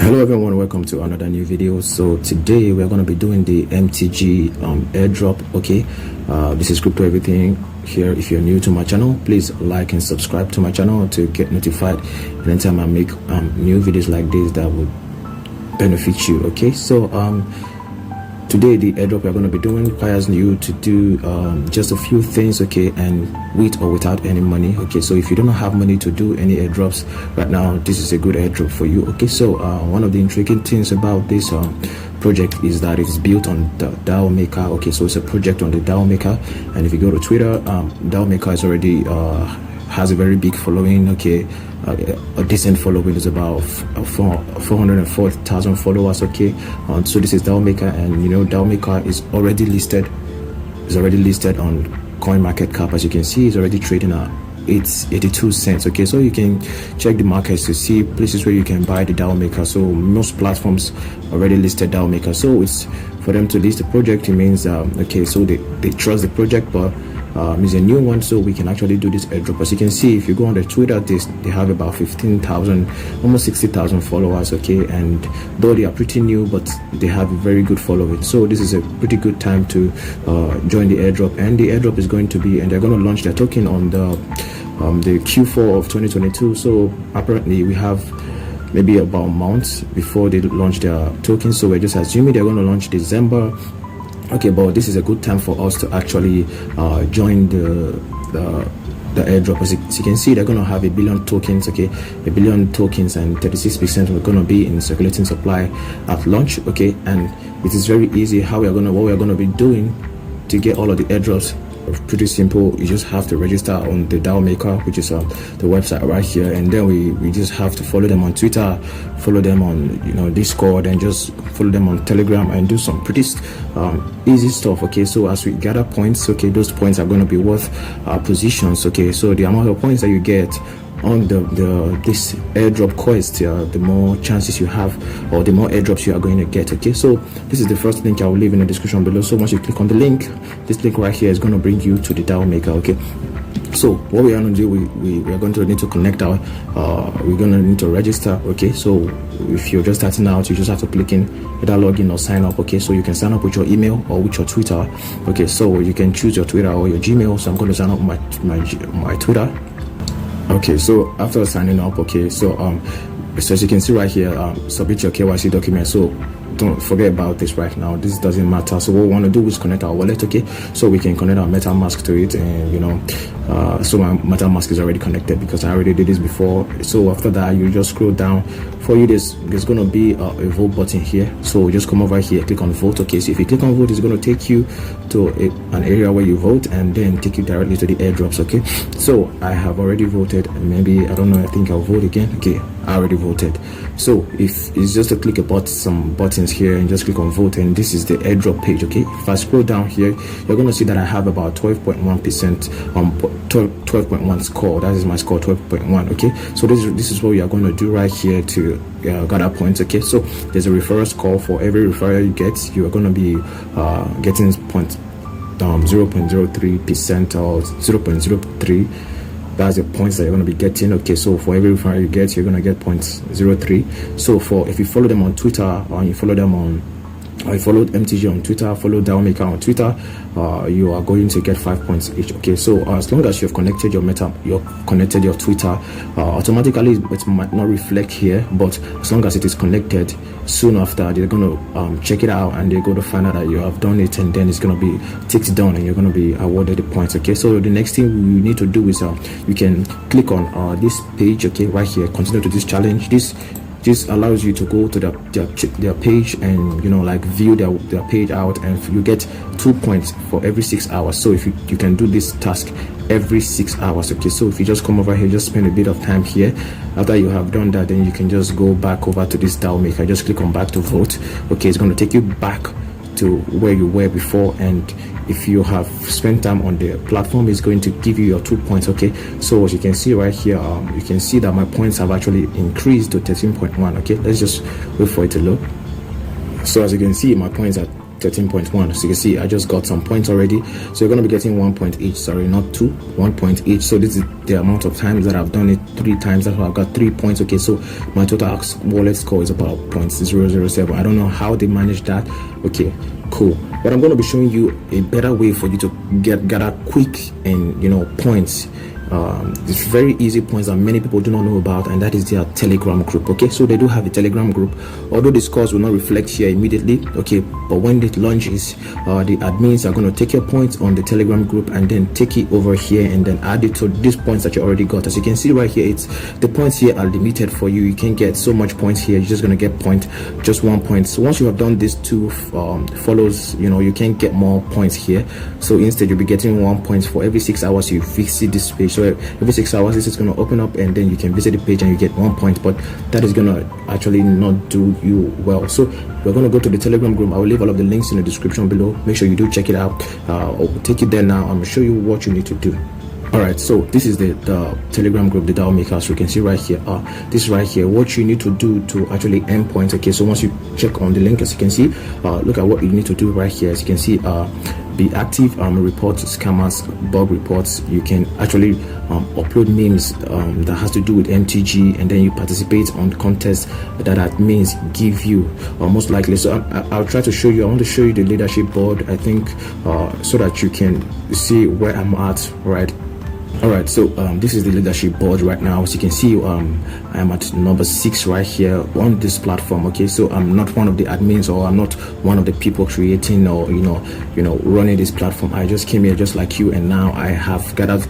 Hello everyone, welcome to another new video. So today we're going to be doing the MTG airdrop. Okay, this is crypto everything here. If you're new to my channel, please like and subscribe to my channel to get notified anytime I make new videos like this that would benefit you. Okay, so today the airdrop we're going to be doing requires you to do just a few things, okay, and with or without any money. Okay, so if you don't have money to do any airdrops right now, this is a good airdrop for you. Okay, so one of the intriguing things about this project is that it's built on the DAO maker. Okay, so it's a project on the DAO maker, and if you go to Twitter, DAO maker is already has a very big following. Okay, a decent following is about 404,000 followers. Okay, so this is DAO maker, and you know DAO maker is already listed on CoinMarketCap. As you can see, it's already trading at 82 cents. Okay, so you can check the markets to see places where you can buy the DAO maker. So most platforms already listed DAO maker, so it's for them to list the project. It means okay, so they trust the project, but it's a new one, so we can actually do this airdrop. As you can see, if you go on the Twitter, they have about 15,000, almost 60,000 followers. Okay, and though they are pretty new, but they have a very good following, so this is a pretty good time to join the airdrop. And the airdrop is going to be, and they're going to launch their token on the Q4 of 2022. So apparently we have maybe about a month before they launch their token, so we're just assuming they're going to launch December. Okay, but this is a good time for us to actually join the airdrop. As you can see, they're going to have 1 billion tokens. Okay, 1 billion tokens, and 36% are going to be in circulating supply at launch. Okay, and it is very easy what we're going to be doing to get all of the airdrops. Pretty simple. You just have to register on the DAO maker, which is the website right here, and then we just have to follow them on Twitter, follow them on Discord, and just follow them on Telegram, and do some pretty easy stuff. Okay, so as we gather points, okay, those points are going to be worth positions. Okay, so the amount of points that you get on this airdrop quest, the more chances you have, or the more airdrops you are going to get. Okay, so this is the first link I will leave in the description below. So once you click on the link, this link right here is going to bring you to the DAO maker. Okay, so what we are going to do, we are going to need to connect our we're going to need to register. Okay, so if you're just starting out, you just have to click in either login or sign up. Okay, so you can sign up with your email or with your Twitter. Okay, so you can choose your Twitter or your Gmail. So I'm going to sign up with my Twitter. Okay, so after signing up, okay, so as you can see right here, submit your KYC document. So don't forget about this right now. This doesn't matter. So what we want to do is connect our wallet. Okay, so we can connect our MetaMask to it, and so my MetaMask is already connected because I already did this before. So after that, you just scroll down. For you, there's going to be a vote button here, so just come over here, click on vote. Okay, so if you click on vote, it's going to take you to an area where you vote, and then take you directly to the airdrops. Okay, so I have already voted. Maybe, I don't know, I think I'll vote again. Okay, I already voted. So if it's just to click some buttons here and just click on vote, and this is the airdrop page. Okay, if I scroll down here, you're going to see that I have about 12.1% 12.1 score. That is my score, 12.1. okay, so this is what we are going to do right here to gather points. Okay, so there's a referral score. For every referral you get, you are going to be getting points 0.03% or 0.03. That's the points that you're going to be getting. Okay, so for every referral you get, you're going to get 0.03. So if you follow them on Twitter, or you follow them on, or you follow MTG on Twitter, follow DAO maker on Twitter, you are going to get 5 points each. Okay, so as long as you've connected your Twitter, automatically it might not reflect here, but as long as it is connected, soon after they're going to check it out, and they're going to find out that you have done it, and then it's going to be ticked down, and you're going to be awarded the points. Okay, so the next thing we need to do is you can click on this page. Okay, right here, continue to this challenge. This allows you to go to their page and view their page out, and you get 2 points for every 6 hours. So if you can do this task every 6 hours. Okay, so if you just come over here, just spend a bit of time here. After you have done that, then you can just go back over to this DAO maker, just click on back to vote. Okay, it's going to take you back to where you were before, and if you have spent time on the platform, it's going to give you your 2 points. Okay, so as you can see right here, you can see that my points have actually increased to 13.1. okay, let's just wait for it to load. So as you can see, my points are 13.1. So you can see I just got some points already. So you're going to be getting 1 point each. Sorry, not 2, 1 point each. So this is the amount of times that I've done it. 3 times. That's why I've got 3 points. Okay, so my total wallet score is about 0.007. I don't know how they manage that. Okay, cool. But I'm going to be showing you a better way for you to gather quick and points. It's very easy points that many people do not know about, and that is their Telegram group. Okay, so they do have a Telegram group, although the scores will not reflect here immediately. Okay, but when it launches, the admins are going to take your points on the Telegram group and then take it over here and then add it to these points that you already got. As you can see right here, it's the points here are limited for you. You can't get so much points here. You're just going to get just 1 point. So once you have done these 2 follows, you can't get more points here. So instead you'll be getting 1 point for every 6 hours you visit this page. So every 6 hours this is going to open up and then you can visit the page and you get 1 point, but that is going to actually not do you well. So we're going to go to the Telegram group. I will leave all of the links in the description below. Make sure you do check it out. I'll take you there now. I'm going to show you what you need to do. Alright, so this is the Telegram group, the DAO makers. You can see right here, this right here, what you need to do to actually earn points. Okay, so once you check on the link, as you can see, look at what you need to do right here. As you can see, be active, report scammers, bug reports. You can actually upload memes that has to do with MTG, and then you participate on contests that admins give you, most likely. So I'll try to show you. I want to show you the leadership board, I think, so that you can see where I'm at, right? Alright, so this is the leadership board right now. As you can see, I am at number 6 right here on this platform. Okay, so I'm not one of the admins, or I'm not one of the people creating or running this platform. I just came here just like you, and now I have gathered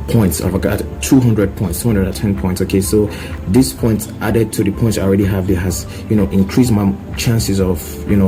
points. I've got 200 points, 210 points. Okay, so these points added to the points I already have, there has increased my chances of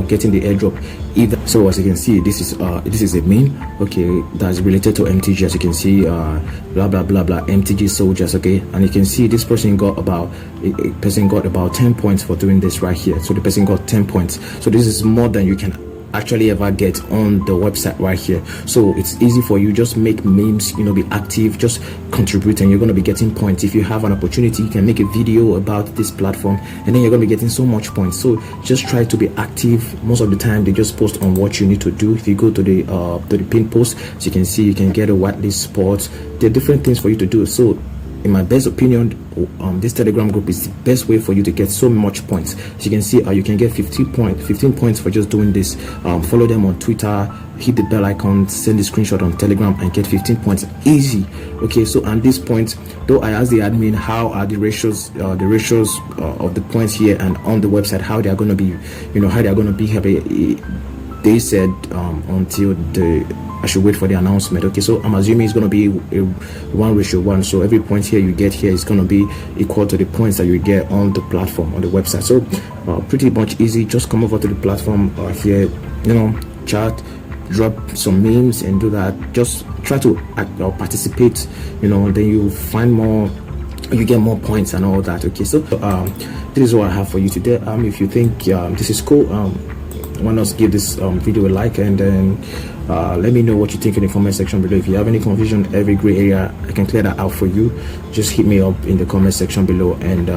getting the airdrop. Either so, as you can see, this is a meme, okay, that's related to MTG. As you can see, blah blah blah blah, MTG soldiers. Okay, and you can see this person got about 10 points for doing this right here. So the person got 10 points. So this is more than you can actually ever get on the website right here. So it's easy for you. Just make memes, be active, just contribute, and you're going to be getting points. If you have an opportunity, you can make a video about this platform, and then you're going to be getting so much points. So just try to be active. Most of the time they just post on what you need to do. If you go to the pin post, as you can see, you can get a whitelist spot. There are different things for you to do. So in my best opinion, this Telegram group is the best way for you to get so much points. As you can see, you can get 15 points for just doing this. Follow them on Twitter, hit the bell icon, send a screenshot on Telegram, and get 15 points easy. Okay, so at this point, though, I asked the admin how are the ratios of the points here and on the website, how they are going to be, how they are going to be. They said until I should wait for the announcement. Okay, so I'm assuming it's going to be a 1:1. So every point here you get here is going to be equal to the points that you get on the platform, on the website. So pretty much easy. Just come over to the platform here, chat, drop some memes and do that. Just try to participate, and then you find more, you get more points and all that. Okay, so this is what I have for you today. If you think this is cool, why not give this video a like, and then let me know what you think in the comment section below. If you have any confusion, every gray area, I can clear that out for you. Just hit me up in the comment section below, and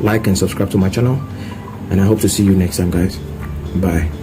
like and subscribe to my channel, and I hope to see you next time, guys. Bye.